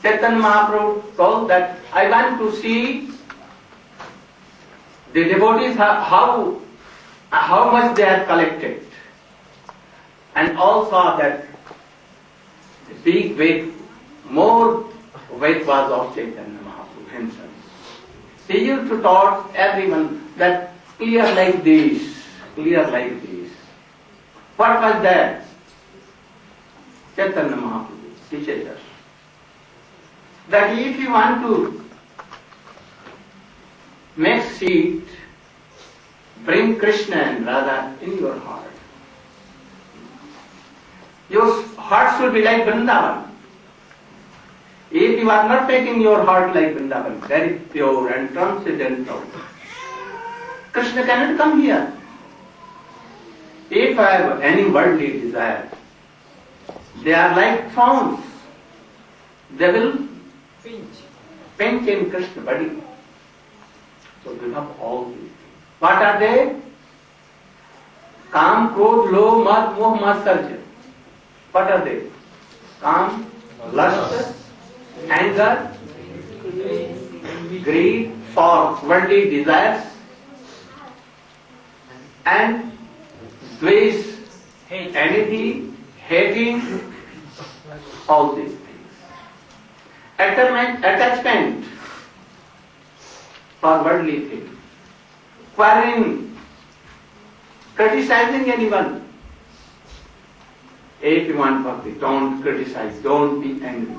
Chaitanya Mahaprabhu told that I want to see the devotees how much they have collected, and all saw that the big weight, more weight was of Chaitanya Mahaprabhu himself. He used to taught everyone that clear like this, clear like this. What was that? Chaitanya Mahaprabhu teaches us that if you want to make seed, bring Krishna and Radha in your heart. Your heart should be like Vrindavan. If you are not making your heart like Vrindavan, very pure and transcendental, Krishna cannot come here. If I have any worldly desire, they are like thorns. They will pinch in Krishna body. So we have all these things. What are they? Kam, Krodh, Lobh, Mad, Moh, Matsarya. What are they? Kam, lust, anger, greed for worldly desires, and dvesh, envy, hating, all these things. Attachment for worldly things. Quarreling, criticizing anyone. If you want bhakti, don't criticize, don't be angry.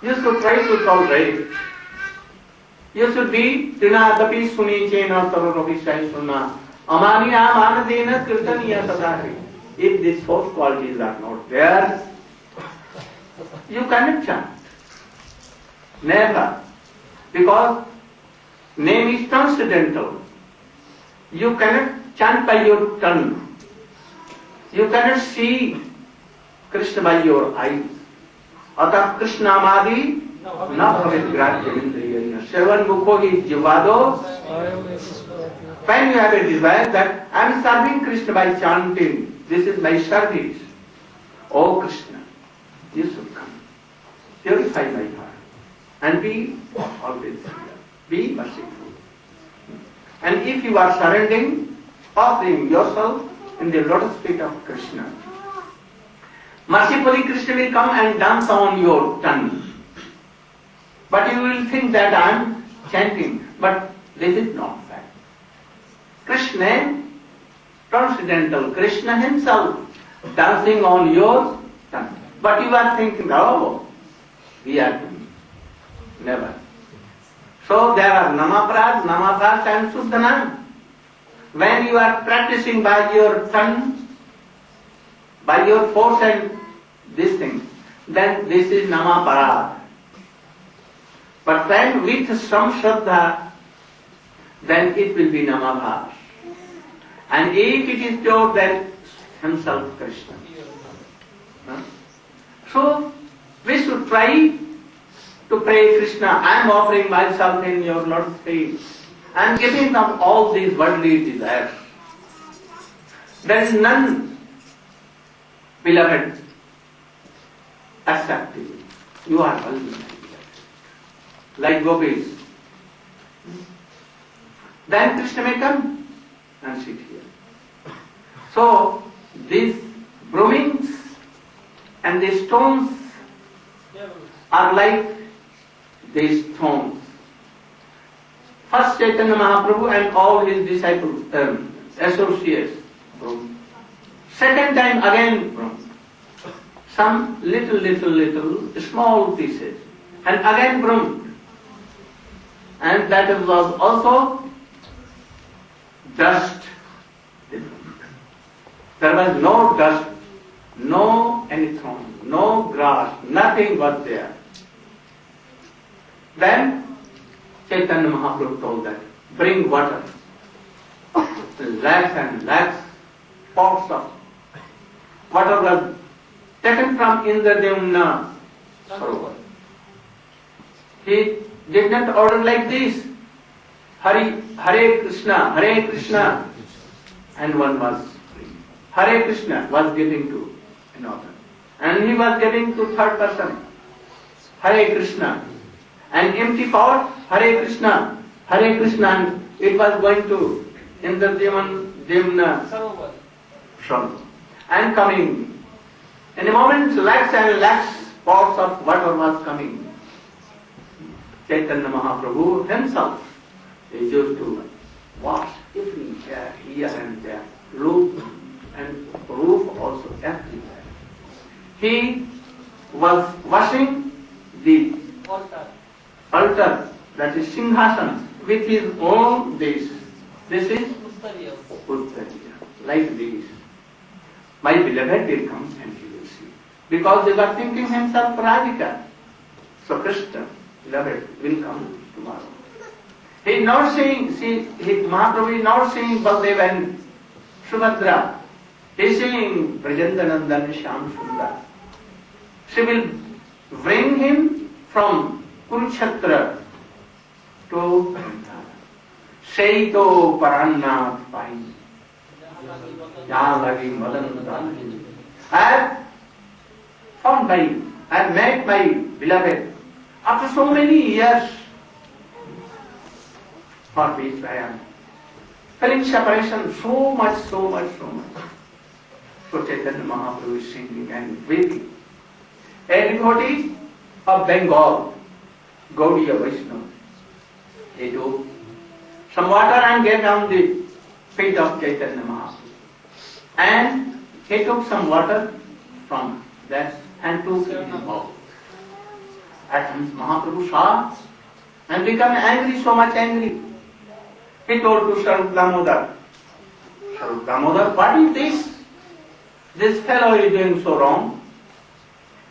You should try to tolerate. You should be Trinadapi Suni Chena Tarorapi Sai Suna Amaniya Manadena Kirtaniya Sadari. If these four qualities are not there, you cannot chant. Never. Because name is transcendental. You cannot chant by your tongue. You cannot see Krishna by your eyes. Atah Krishna Amadi na bhavet grajya indriyena. Shravan mukho hi jivado. When you have a desire that I am serving Krishna by chanting, this is my service. Oh Krishna, you should come. Purify my heart and be always here. Be merciful. And if you are surrendering, offering yourself in the lotus feet of Krishna, mercifully Krishna will come and dance on your tongue. But you will think that I am chanting. But this is not fact. Krishna, transcendental Krishna himself, dancing on your tongue. But you are thinking, oh, we are doing. Never. So there are Namaprad, Namabhas and Suddhanam. When you are practicing by your tongue, by your force and this thing, then this is Namaparad. But when with some Shraddha, then it will be Namabhas. And if it is pure, then himself Krishna. So we should try to pray Krishna, I am offering myself in your lotus feet. I am giving up all these worldly desires. There is none, beloved, except you. You are only my beloved. Like gopis. Then Krishna may come and sit here. So these broomings and these stones are like these thorns. First Chaitanya Mahaprabhu and all his disciples, associates, broom. Second time again broom. Some little, small pieces. And again broom. And that was also dust. There was no dust, no any thorn, no grass, nothing was there. Then Chaitanya Mahaprabhu told that, bring water. Lakhs and lakhs, pots of water was taken from Indradevna Sarovar. He did not order like this, Hare Krishna, and one was free. Hare Krishna was given to another. and he was giving to third person, Hare Krishna, and empty pot, Hare Krishna, and it was going to Indradimna Sarovar, and coming. In a moment, lakhs and lakhs pots of water was coming. Chaitanya Mahaprabhu himself, he used to wash everywhere, here and there, roof and roof also everywhere. He was washing the altar, that is Singhasan, with his own this. This is Uttariya, like this. My beloved will come and he will see. Because they were thinking himself Radhika. So Krishna, beloved, will come tomorrow. He is not saying, Mahaprabhu is not saying Baldev and Subhadra. He is saying Brajendanandan Shyam Sundar. She will bring him from Kurukshetra to Vrindana. Seito Parannath Pai. Yalagi Madan. I have found I have met my beloved after so many years, for which I am feeling separation so much. So Chaitanya Mahaprabhu is singing and weeping. A devotee of Bengal, Gaudiya Vaishnava, he took some water and gave down the feet of Chaitanya Mahaprabhu. And he took some water from that and took in his mouth. At once Mahaprabhu saw and became angry, so much angry. He told to Swarup Damodar, what is this? This fellow is doing so wrong.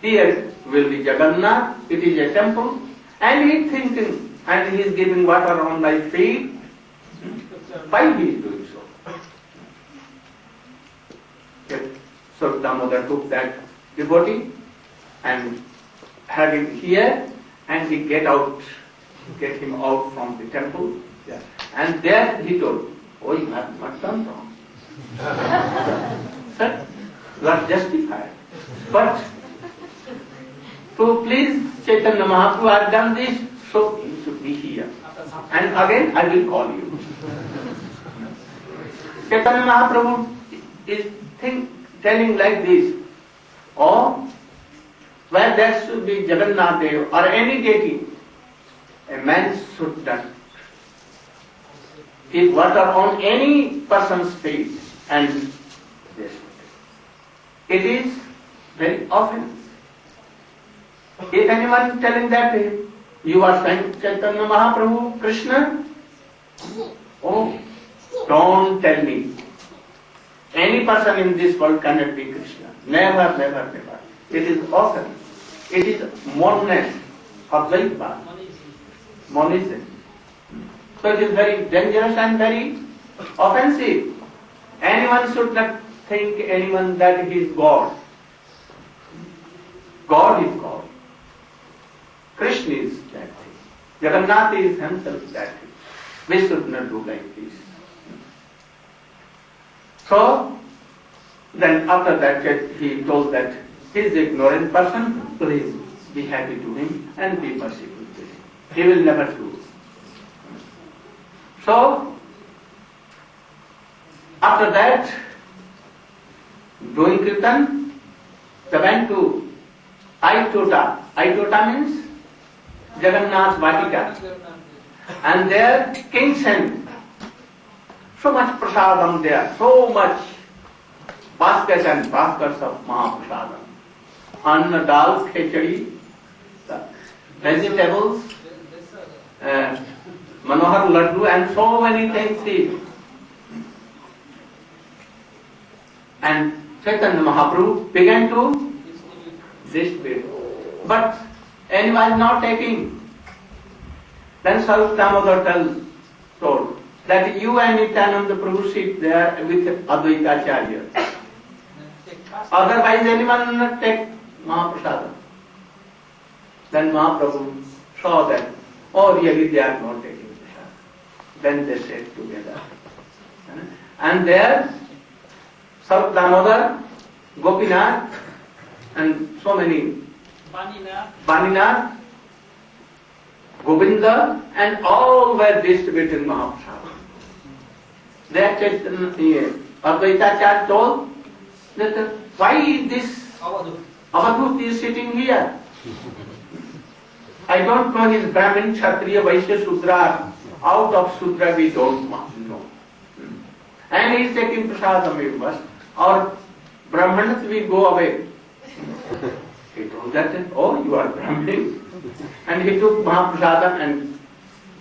Here will be Jagannath, it is a temple, and he is thinking, and he is giving water on my feet. Why he is doing so? So Damodar took that devotee and had him here, and he get him out from the temple. Yeah. And there he told, oh, you have not done wrong. Sir, you are justified. But to please Chaitanya Mahaprabhu, I have done this, so you should be here. And again I will call you. Chaitanya Mahaprabhu is telling like this, or where there should be Jagannath Dev or any deity, a man should not give water on any person's face, and this. It is very often. If anyone telling that you are Chaitanya Mahaprabhu, Krishna, oh, don't tell me. Any person in this world cannot be Krishna. Never. It is often. It is monism of Vaidva. Monism. So it is very dangerous and very offensive. Anyone should not think anyone that he is God. God is God. Krishna is that thing. Jagannath is himself that thing. We should not do like this. So, then after that he told that he is an ignorant person, please be happy to him and be merciful to him. He will never do. So, after that, doing kirtan, they went to Aitota. Aitota means Jagannath Vatika. And there king sent so much prasadam there, so much baskets and baskets of Mahaprasadam. Anna, dal, khechadi, vegetables, Manohar laddu and so many things. And Chaitanya Mahaprabhu began to distribute. But anyone is not taking. Then Swarup Damodar told that you and Nityananda Prabhu sit there with Advaita Acharya. Otherwise anyone will not take Mahaprasada. Then Mahaprabhu saw that, oh really they are not taking prasada. Then they sat together. And there Swarup Damodar, Gopinath and so many Baninath, Govinda, and all were distributed in Mahaprasad. That Advaitacharya told that why this Avadut is sitting here? I don't know his Brahmin, Kshatriya, Vaishya, Sudra. Out of Sudra we don't know. And he is taking prasadam with us. Or Brahmanas will go away. He told that, oh, you are Brahmin. And he took Mahaprasadam and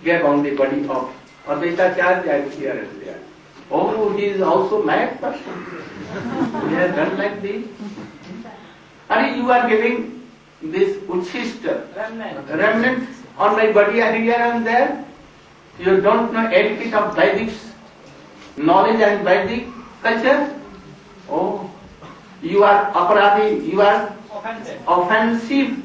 gave on the body of Advaitacharya here and there. Oh, he is also mad person. He has done like this. And you are giving this Uchishta, remnant on my body here and there. You don't know a bit of Vedic knowledge and Vedic culture. Oh, you are aparadhi, you are offensive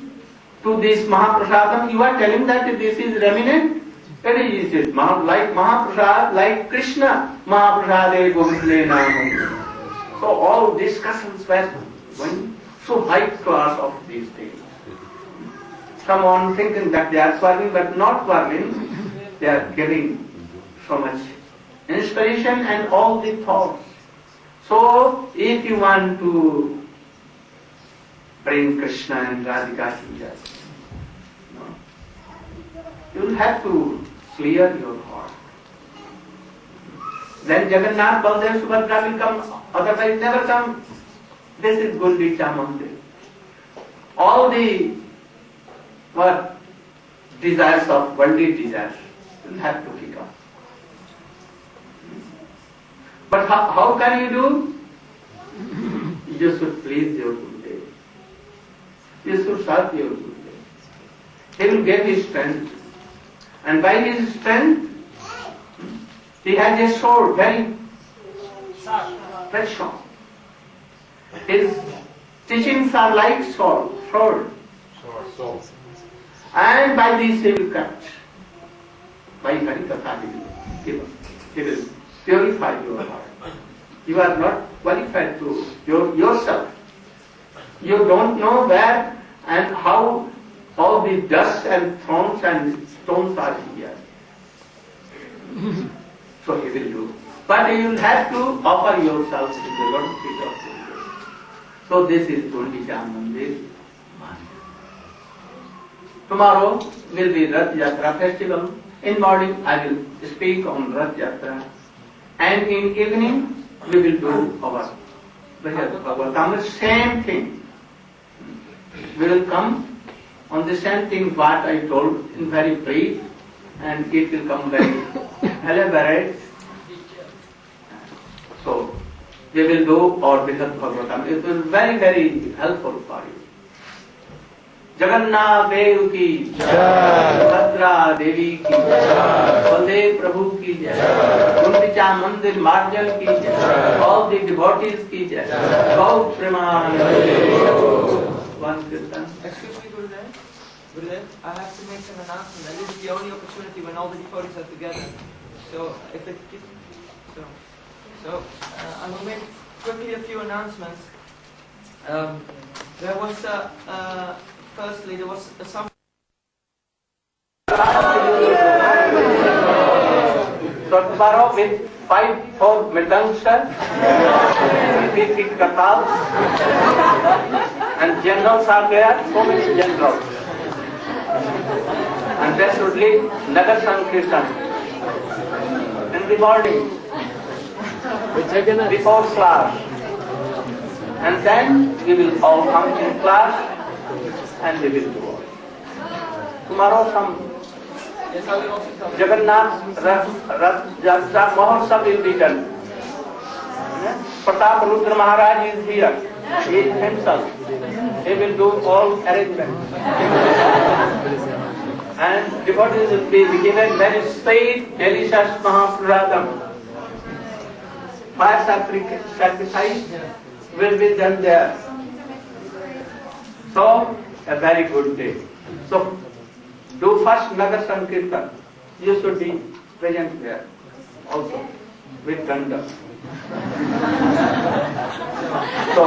to this Mahaprasadam. You are telling that this is remnant. It is like Mahaprasad, like Krishna, Mahaprasade Govindale Nama. So all discussions were going so high class of these things. Someone thinking that they are swirling but not swirling, they are getting so much inspiration and all the thoughts. So if you want to bring Krishna and Radhika here, you will have to clear your heart. Then Jagannath, Baldev, Subhadra will come, otherwise never come. This is Gundicha Mandir. All the desires of worldly desires will have to kick off. But how can you do? You should please your Gurudev. You should serve your Gurudev. He will give his strength. And by his strength, he has a sword, very strong. His teachings are like sword. And by this he will cut. By Harikatha he will purify your heart. You are not qualified to yourself. You don't know where and how all the dust and thorns and stones are here. So he will do. But you will have to offer yourself to the Lord feet of Gurudev. So this is Gundicha Mandir. Tomorrow will be Rath Yatra festival. In morning I will speak on Rath Yatra. And in evening we will do our Bhagavatam. Same thing. We will come on the same thing what I told in very brief, and it will come very elaborate. So we will do our Bhagavatam. It will be very, very helpful for you. Jagannath देव की जय, भद्रा देवी की जय, बलदेव प्रभु की जय, गुंडिचा मंदिर मार्जन की जय, all the devotees की जय, गौ Premanand. One kirtan. Excuse me, Gurudev, I have to make an announcement, and this is the only opportunity when all the devotees are together. So, if the I will make quickly a few announcements. There was firstly, there was some. So tomorrow with 5-4 mridang, big katals, and generals are there, so many generals. And that should lead Nagar Sankirtan in the morning before class. And then we will all come in class and we will do all. Tomorrow some Jagannath Rath Yatra Mahotsav will be done. Pratap Rudra Maharaj is here. He is himself. He will do all arrangements. And devotees will be given very sweet, delicious Mahaprasadam. Fire sacrifice will be done there. So, a very good day. So, do first Nagar Sankirtan. You should be present there also with Ganda. So,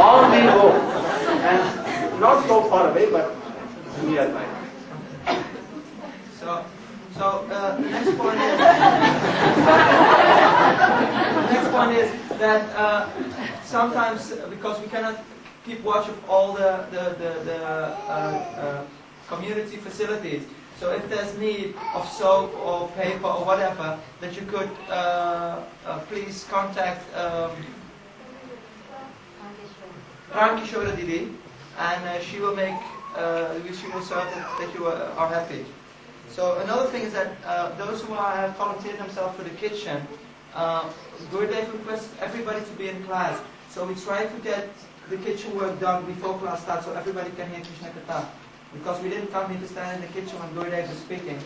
all will go. Not so far away, but nearby. So the next point is that sometimes, because we cannot keep watch of all the community facilities, so if there's need of soap or paper or whatever, that you could please contact Ram Kishore Didi, and she will make she will serve that you are happy. So another thing is that those who have volunteered themselves for the kitchen, Gurudev requests everybody to be in class. So we try to get the kitchen work done before class starts, so everybody can hear Krishna Katha. Because we didn't come here to stand in the kitchen when Gurudev was speaking.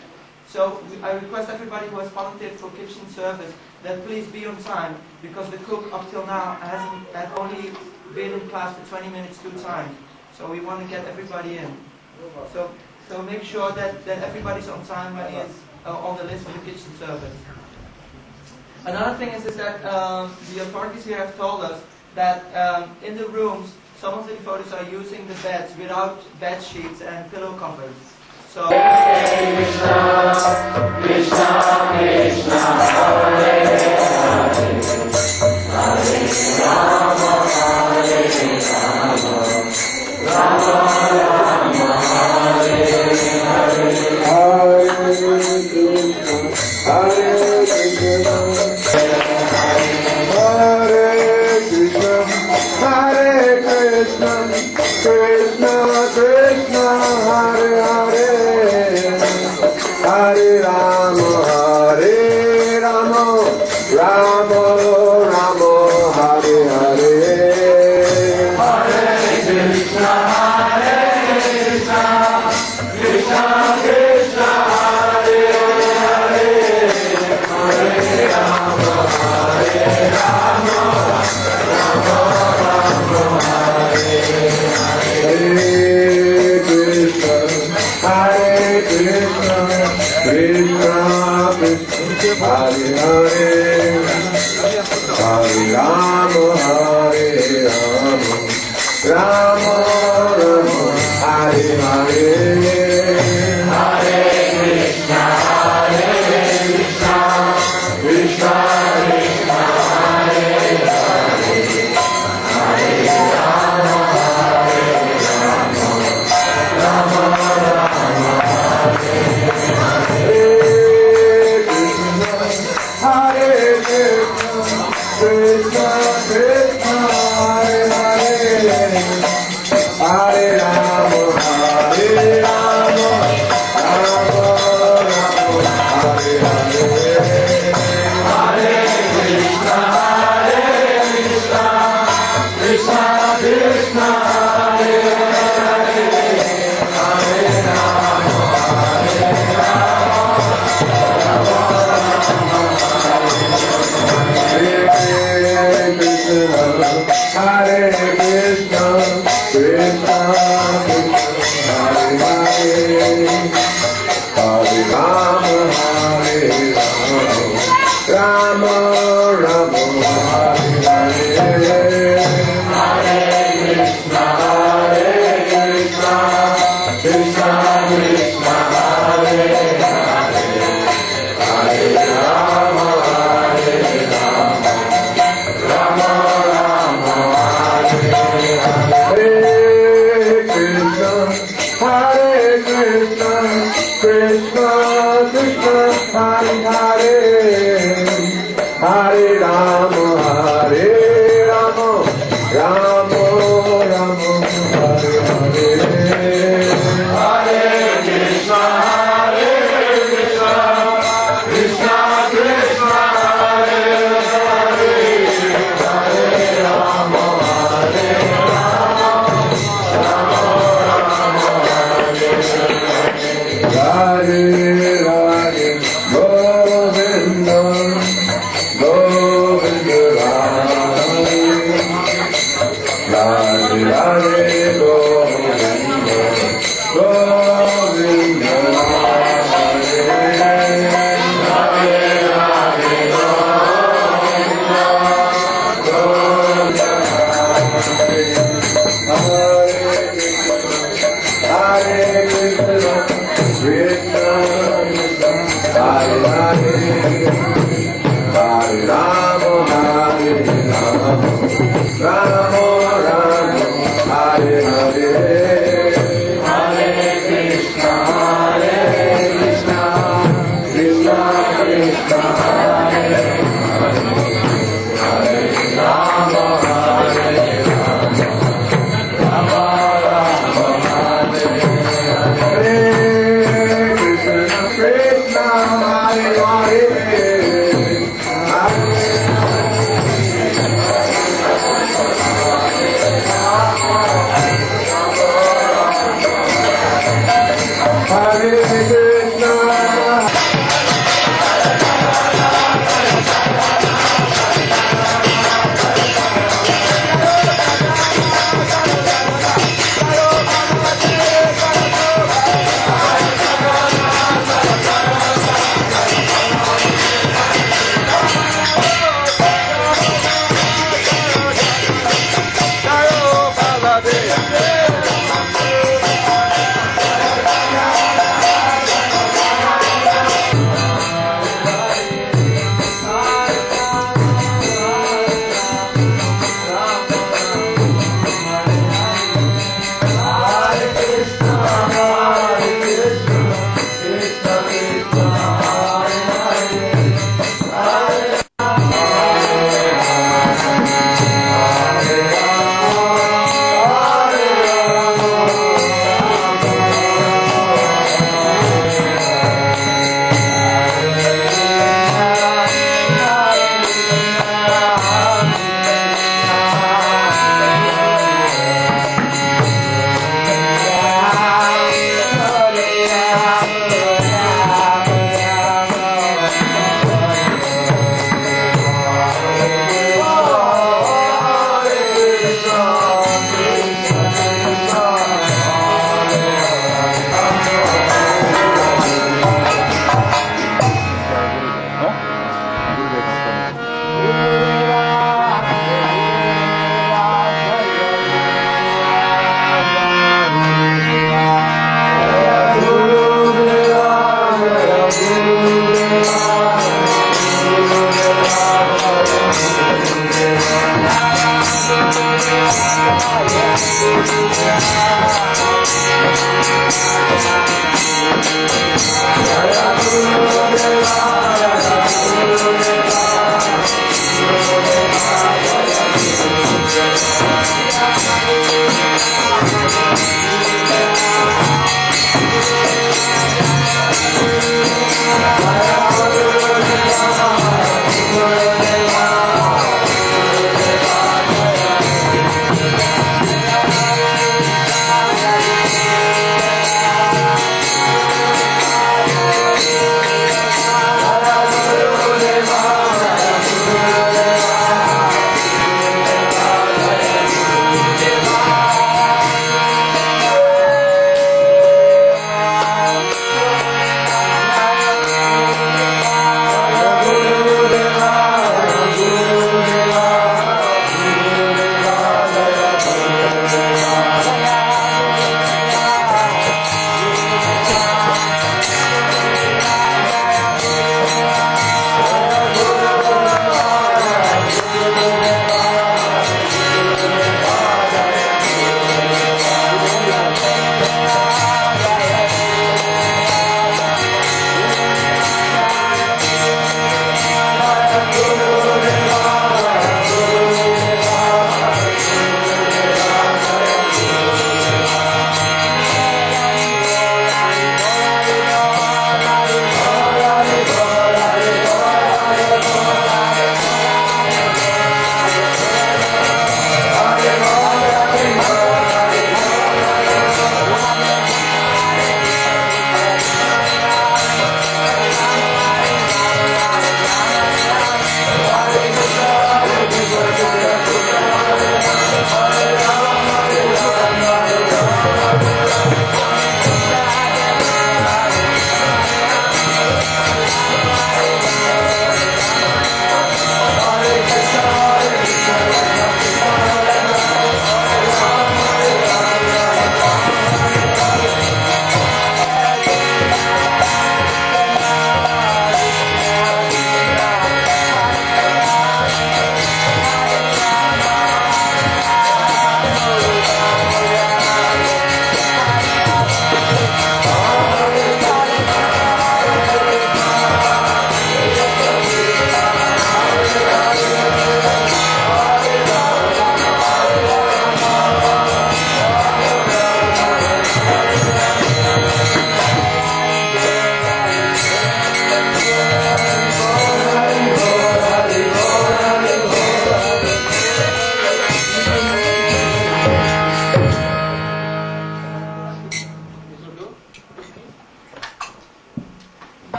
So I request everybody who has volunteered for kitchen service that please be on time, because the cook up till now has only been in class for 20 minutes 2 times. So we want to get everybody in. So make sure that everybody's on time when he is on the list for the kitchen service. Another thing is that the authorities here have told us that in the rooms, some of the devotees are using the beds without bed sheets and pillow covers. So Krishna, Krishna, Krishna, Hare Hare, Hare Rama, Hare Rama, Rama Rama, Hare Hare, Hare Krishna, Hare Krishna, Hare Krishna, Krishna Krishna, Hare Hare, Hare Rama, Hare Rama, Rama Rama, Hare Hare, Hare Krishna, Hare Krishna, Krishna Krishna, Hare Hare, Hare Rama, Hare Rama, Rama Rama, Hare Hare, Krishna, Hare Krishna, Krishna Krishna, Hare Hare, Hare Rama, Hare Rama, Rama Rama, Hare Hare, Hare Krishna, Hare Krishna, Krishna Krishna, Hare Hare, Hare Rama, Hare Rama, Rama Rama, Hare Hare, Hare Krishna, Krishna Krishna, Hare Hare, Hare Rama, Hare Rama, Rama Rama, Hare Hare, Hare Krishna, Hare Krishna, Krishna Krishna, Hare Hare, Hare Rama, Hare Rama, Rama Rama, Hare Krishna, Hare Krishna, Krishna Krishna, Hare Hare, Hare Rama, Hare Rama, Rama Rama, Hare Hare, Hare Krishna, Hare Krishna, Krishna Krishna, Hare Hare, Hare Rama, Hare Rama, Rama Rama, Hare Hare, Krishna, Hare Krishna, Krishna Krishna, Hare Hare, Hare Rama, Hare Rama, Rama Rama, Hare Hare, Hare Krishna, Hare Krishna, Krishna Krishna, Hare Hare, Hare Rama, Hare Rama, Rama Rama, Hare Hare, Radhe Radhe, Govinda, Govinda Radhe, Radhe Radhe, Govinda, Govinda Radhe, Radhe Radhe, Govinda, Govinda Radhe, Hare Krishna,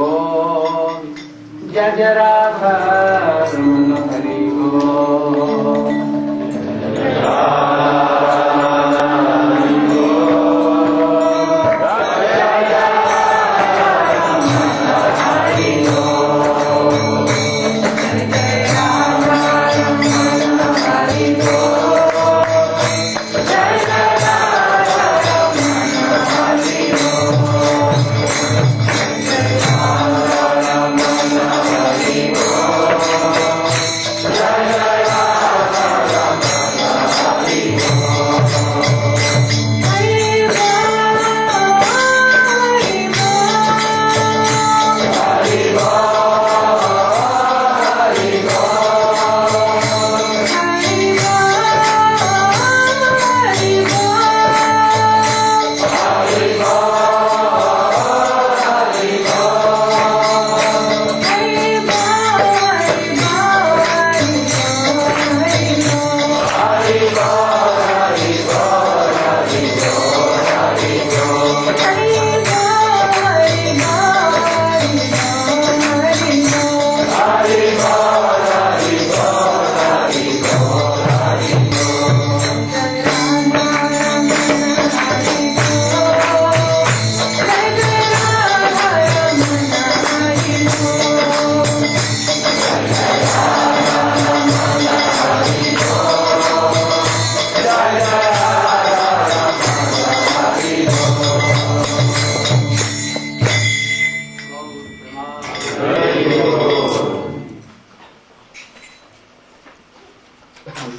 बोल, जय जय राधा रमण हरि बोल।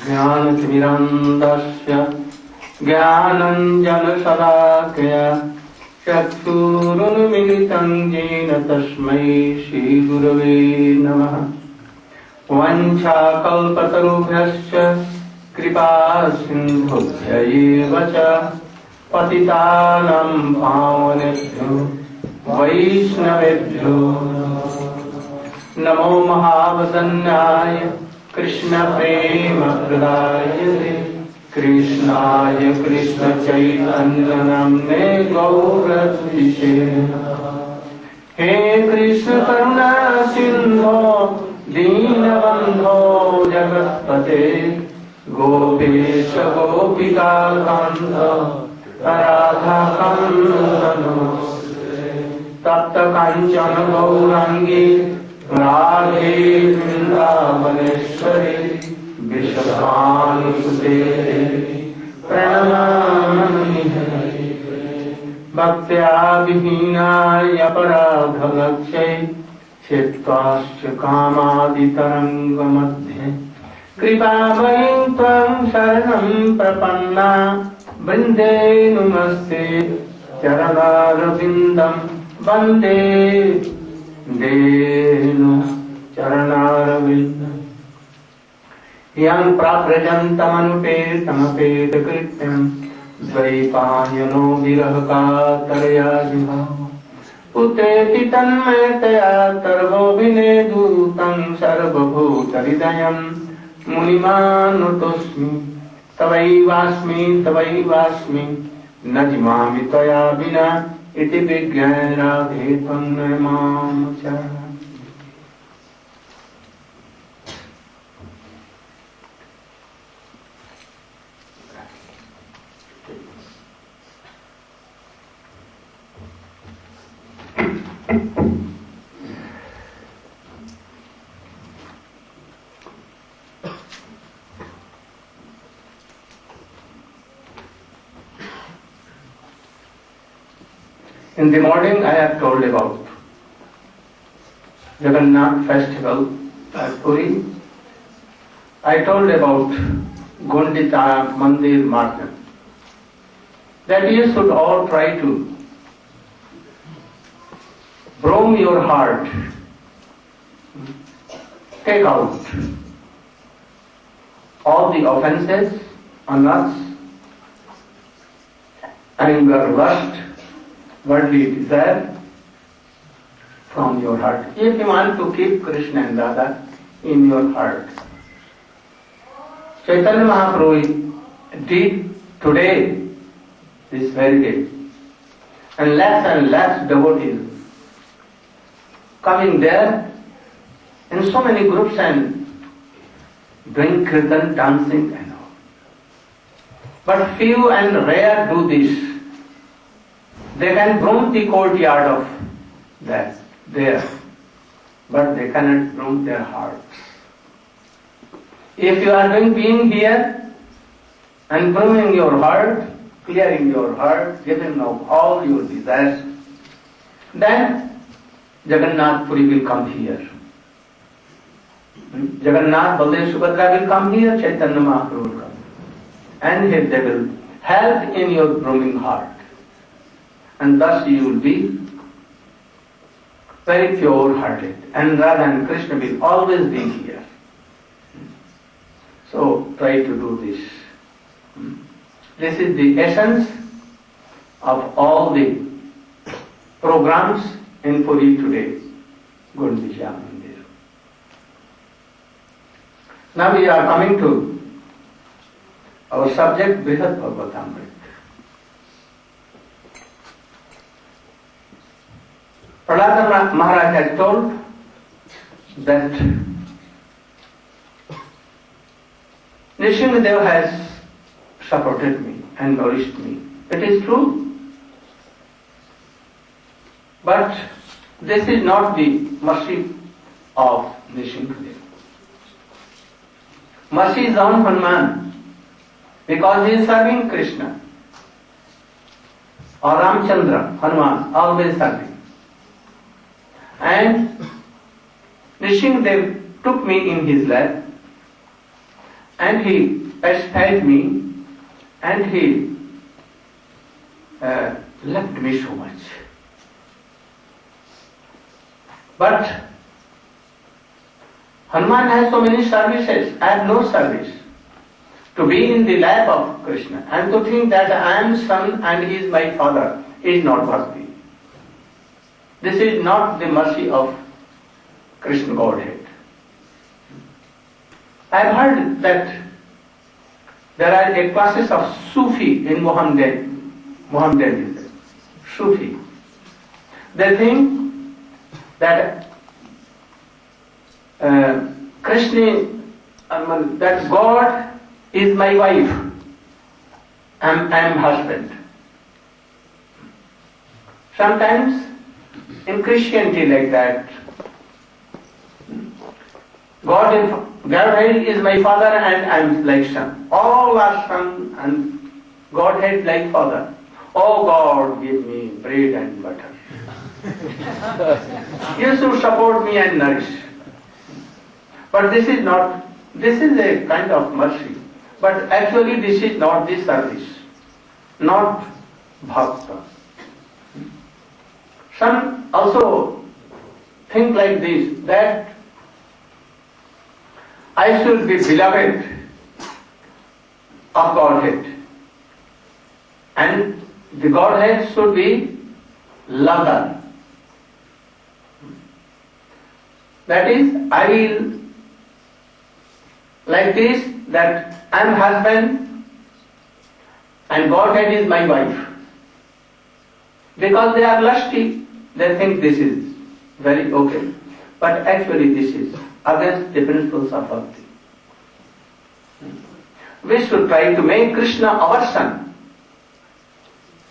ज्ञानतिमिरन्दस्य ज्ञानञ्जनशलाकया चक्षुरुन्मिलितं येन तस्मै श्रीगुरवे नमः। वाञ्छाकल्पतरुभ्यश्च कृपासिन्धुभ्य एव च पतितानां पावनेभ्यो वैष्णवेभ्यो नमो महावदन्याय कृष्ण प्रेम प्रदायते कृष्णाय कृष्ण चैतन्य नाम्ने गौरद्विषे। हे कृष्ण करुणा सिंधो दीनबंधो जगत्पते गोपेश गोपिका कांत राधा कांत नमोस्तुते। तप्त कांचन गौरांगी राधे वृंदावनेश्वरी विश्वानुसुते प्रणमामि भक्त्या विहीनाय अपराधलक्ष्ये छित्त्वाश्च कामादितरङ्गमध्ये कृपामयीं त्वां शरणं प्रपन्ना वन्दे नमस्ते चरणारविन्दं वन्दे देनु चरणारविन्दम्। यं प्राव्रजन्तमनुपेतमपेतकृत्यं द्वैपायनो विरहकातरया जुहाव उतेति तन्मयतया सर्वोऽभिनेदूतं सर्वभूतहृदयं मुनिमानुतोऽस्मि तवैवास्मि तवैवास्मि न जिमामि त्वया विना इति विज्ञाय राधे त्वं न मां च। In the morning, I have told about Jagannath festival at Puri. I told about Gundita Mandir Market. That you should all try to broom your heart, take out all the offenses on us, anger, lust, worldly desire from your heart. If you want to keep Krishna and Radha in your heart. Chaitanya Mahaprabhu did today, this very day, and less devotees coming there in so many groups and doing kirtan, dancing and all. But few and rare do this. They can broom the courtyard of that there, but they cannot broom their hearts. If you are being here and brooming your heart, clearing your heart, giving up all your desires, then Jagannath Puri will come here. Jagannath, Baldev, Subhadra will come here, Chaitanya Mahaprabhu will come. And here they will help in your brooming heart. And thus you will be very pure-hearted. And Radha and Krishna will always be here. So try to do this. This is the essence of all the programs in Puri today. Gundisha Mandir. Now we are coming to our subject, Brihad Bhagavatamrita. Prahlada Maharaj had told that Nrsimhadev has supported me and nourished me. It is true. But this is not the mercy of Nrsimhadev. Mercy is on Hanuman because he is serving Krishna or Ramchandra, Hanuman, always serving. And Nrsimhadev took me in his lap and he pacified me and he loved me so much. But Hanuman has so many services. I have no service. To be in the lap of Krishna and to think that I am son and he is my father is not worthy. This is not the mercy of Krishna Godhead. I have heard that there are a classes of Sufi in Mohammedanism. Sufi. They think that Krishna, that God is my wife, I am husband. Sometimes in Christianity like that, Godhead is my father and I am like son. All are son and Godhead like father. Oh God, give me bread and butter. You should support me and nourish. But this is a kind of mercy. But actually this is not the service, not bhakta. Some also think like this, that I should be beloved of Godhead and the Godhead should be lover. That is, I will like this, that I am husband and Godhead is my wife. Because they are lusty, they think this is very okay. But actually this is against the principles of bhakti. We should try to make Krishna our son,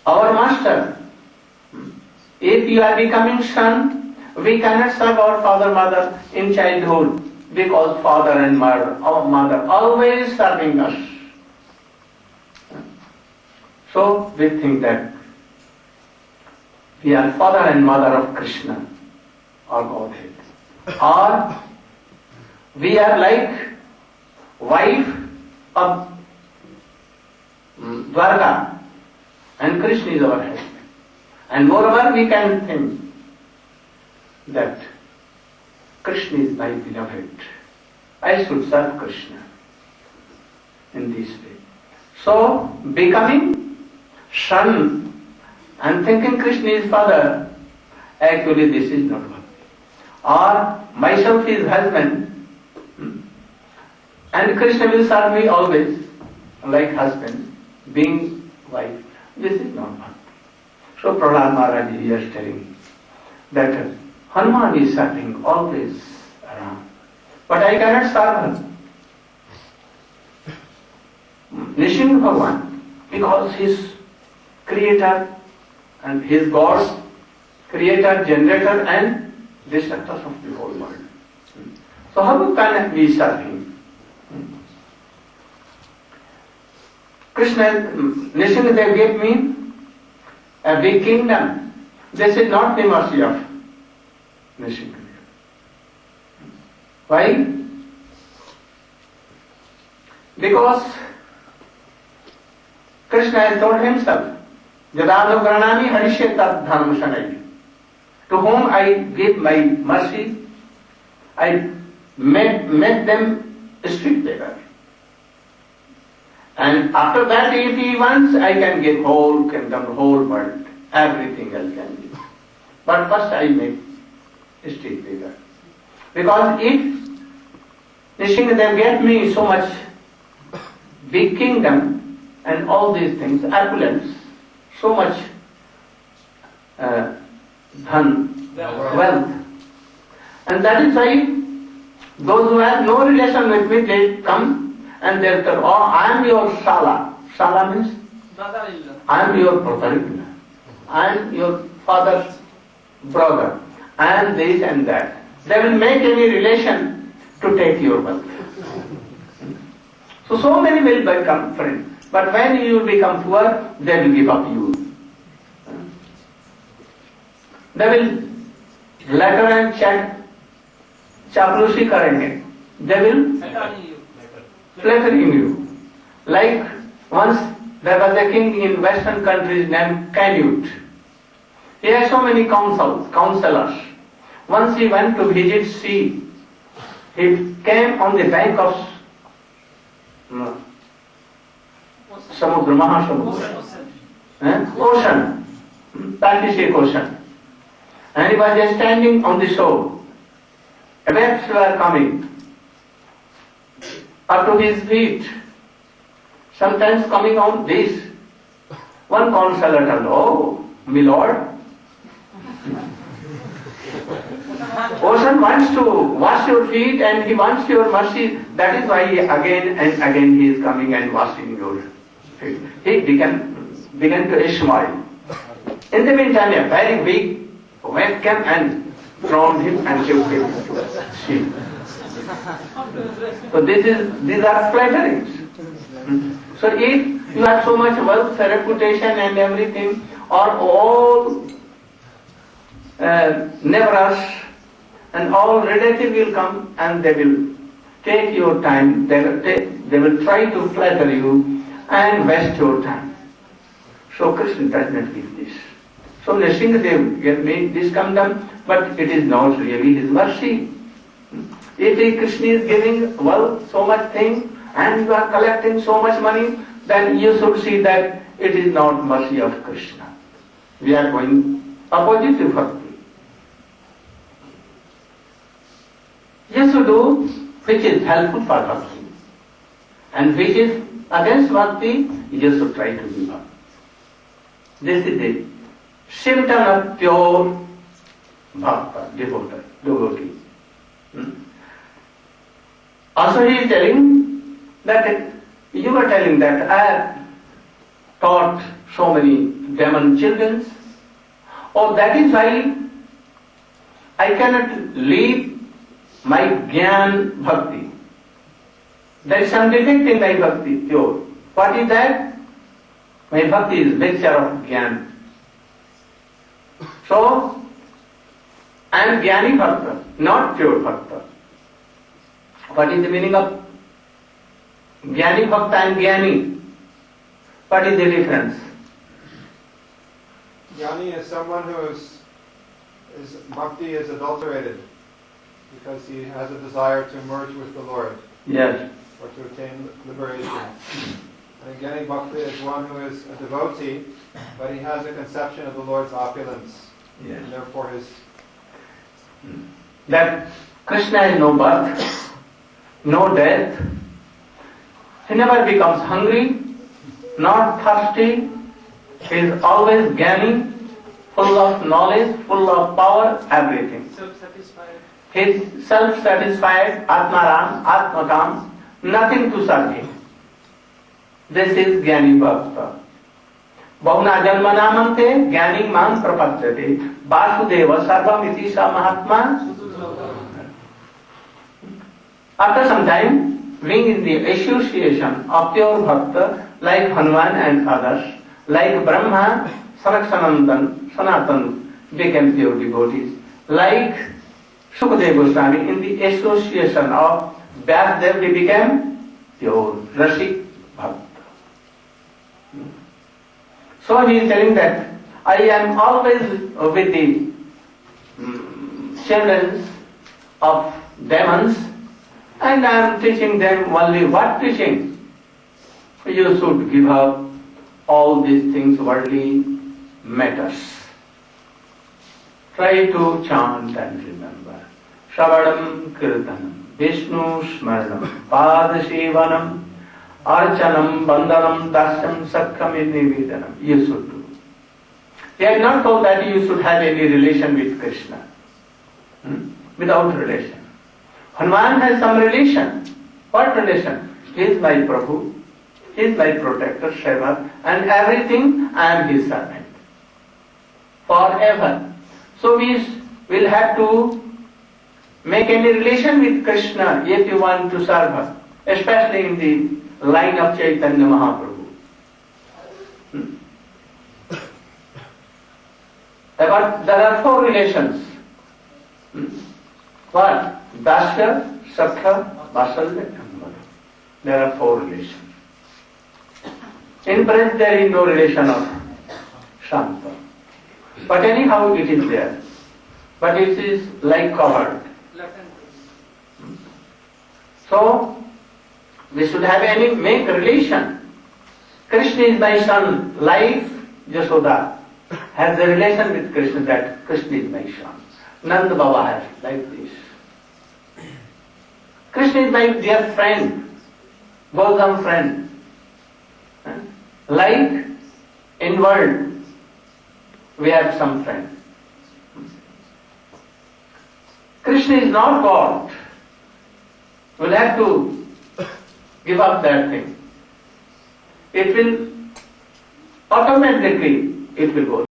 our master. If you are becoming son, we cannot serve our father, mother in childhood because father and mother always serving us. So we think that we are father and mother of Krishna or Godhead. Or we are like wife of Dwarka and Krishna is our husband. And moreover we can think that Krishna is my beloved. I should serve Krishna in this way. So becoming son and thinking Krishna is father, actually this is not bhakti. Or myself is husband and Krishna will serve me always like husband, being wife. This is not bhakti. So Prahlad Maharaj here is telling that Hanuman is sitting always around. But I cannot serve him. Nishinga Bhagavan, because his creator and his God, creator, generator and destructor of the whole world. So how can we serve him? Krishna, Nishinga Dev gave me a big kingdom. This is not the mercy of Nishinga. Why? Because Krishna has told himself, Jadanu Granami Harishe Tat Dharma Shanai. To whom I give my mercy, I make them street beggar. And after that, if he wants, I can give whole kingdom, whole world, everything else can give. But first I make street beggar. Because if Nishingadev get me so much big kingdom and all these things, opulence, so much wealth. And that is why those who have no relation with me, they come and they tell, oh, I am your Shala. Shala means? I am your brother-in-law. I am your father's brother. I am this and that. They will make any relation to take your wealth. So many will become friends. But when you become poor, they will give up you. They will letter and chat, chapalusi karenge. They will flattering you. Like once there was a king in Western countries named Canute. He had so many counselors. Once he went to visit sea. He came on the bank of Samudra, Mahasamudra. Ocean. Pacific Ocean. And he was just standing on the shore. Waves were coming up to his feet. Sometimes coming on this. One counselor told, oh, my lord, ocean wants to wash your feet and he wants your mercy. That is why again and again he is coming and washing your feet. He began to smile. In the meantime, a very big wave came and thrown him and killed him to sea. So these are flatterings. So if you have so much wealth, reputation and everything, or all neighbors and all relatives will come and they will take your time, they will try to flatter you and waste your time. So Krishna does not give this. So Nishingadev gave me this kingdom, but it is not really his mercy. If Krishna is giving wealth, so much thing, and you are collecting so much money, then you should see that it is not mercy of Krishna. We are going opposite to bhakti. You should do which is helpful for bhakti, and which is against bhakti, you should try to give up. This is the symptom of pure bhakta, devotee. Also he is telling that, you were telling that I have taught so many demon children. Oh, that is why I cannot leave my Gyan Bhakti. There is some defect in my Bhakti, pure. What is that? My Bhakti is mixture of Gyan. So, I am Gyani Bhakta, not pure Bhakta. What is the meaning of Gyani Bhakta and Gyani? What is the difference? Jnani is someone whose bhakti is adulterated because he has a desire to merge with the Lord. Yes. Or to attain liberation. And Gyani Bhakti is one who is a devotee, but he has a conception of the Lord's opulence. Yes. And therefore his... That Krishna is no birth, no death. He never becomes hungry, not thirsty. He is always Gyani, full of knowledge, full of power, everything. Self-satisfied. He is self-satisfied, Atmaram, Atmakam, nothing to serve him. This is Jnani Bhakta. Bahuna Janmanamante, Jnani Mam Prapadyate, Vasudeva Sarvamiti Sa Mahatma. After some time, being in the association of pure Bhakta, like Hanuman and others, like Brahma, Sanat Sanatan became pure devotees. Like Sukadeva Goswami, in the association of Vyasadeva, they became pure Rasik Bhakta. So he is telling that I am always with the children of demons, and I am teaching them only what teaching. You should give up all these things, worldly matters. Try to chant and remember. Shravadam Kirtanam, Vishnu Smaranam, Padasevanam, Archanam, Bandanam, Dasyam, Sakham, Nivedanam. You should do. They are not told that you should have any relation with Krishna. Without relation. Hanuman has some relation. What relation? He is my Prabhu, he is my protector, Seva, and everything I am his servant. Forever. So we will have to make any relation with Krishna if you want to serve her, especially in the line of Chaitanya Mahaprabhu. There are four relations. What? Dasya, Sakha, Vasalya and Madhu. There are four relations. In Braj there is no relation of Shanta. But anyhow it is there. But it is like covered. So we should have make relation. Krishna is my son, like Jasoda has a relation with Krishna, that Krishna is my son. Nanda Baba has like this. Krishna is my dear friend, bosom friend. Like in world, we have some friend. Krishna is not God. We'll have to give up that thing. It will automatically, it will go.